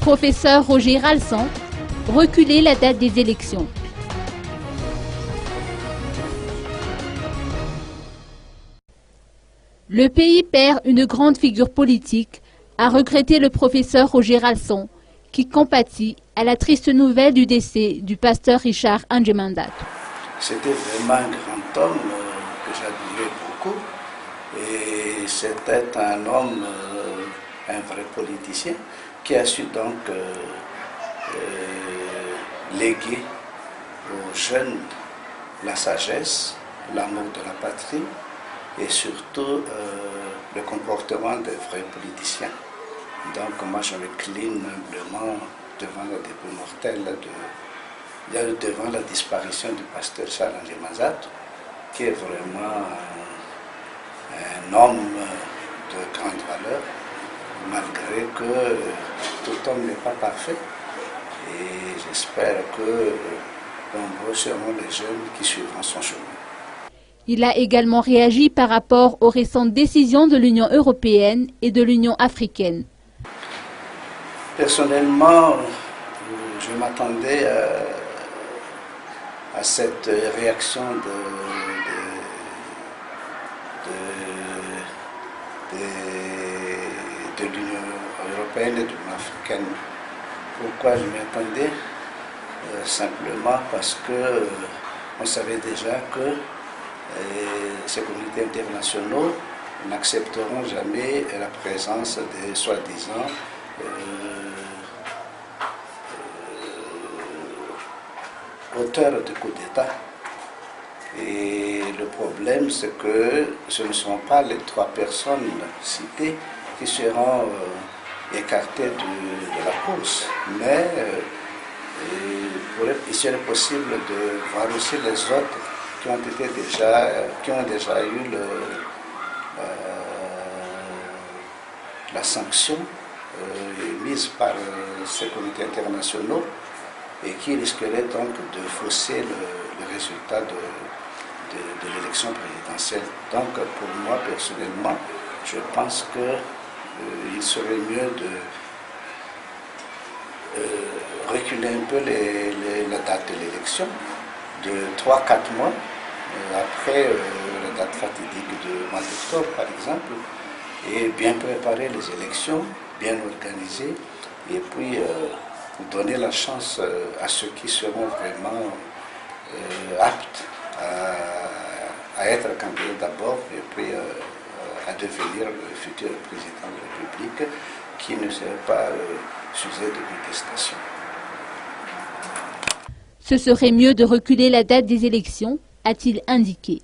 Professeur Roger Ralston, reculer la date des élections. Le pays perd une grande figure politique, a regretté le professeur Roger Ralston, qui compatit à la triste nouvelle du décès du pasteur Richard Anjemandatou. C'était vraiment un grand homme que j'admirais beaucoup. Et c'était un homme, un vrai politicien, qui a su donc léguer aux jeunes la sagesse, l'amour de la patrie et surtout le comportement des vrais politiciens. Donc moi je m'incline humblement devant le dépôt mortel, devant la disparition du pasteur Charles Anjemandatou, qui est vraiment un homme de grande valeur, malgré que tout homme n'est pas parfait. Et j'espère que nombreux seront les jeunes qui suivront son chemin. Il a également réagi par rapport aux récentes décisions de l'Union européenne et de l'Union africaine. Personnellement, je m'attendais à cette réaction de l'Union européenne et de l'Union africaine. Pourquoi je m'y attendais? Simplement parce que on savait déjà que ces communautés internationaux n'accepteront jamais la présence des soi-disant auteurs de coup d'État. Et le problème, c'est que ce ne sont pas les 3 personnes citées qui seront écartées de la course, mais il serait possible de voir aussi les autres qui ont déjà eu la sanction mise par ces comités internationaux et qui risqueraient donc de fausser le résultat de l'élection présidentielle. Donc pour moi personnellement, je pense qu'il serait mieux de reculer un peu la date de l'élection de 3-4 mois après la date fatidique du mois d'octobre par exemple, et bien préparer les élections, bien organiser, et puis donner la chance à ceux qui seront vraiment aptes à être candidats d'abord et puis à devenir le futur président de la République, qui ne serait pas sujet de contestation. Ce serait mieux de reculer la date des élections, a-t-il indiqué.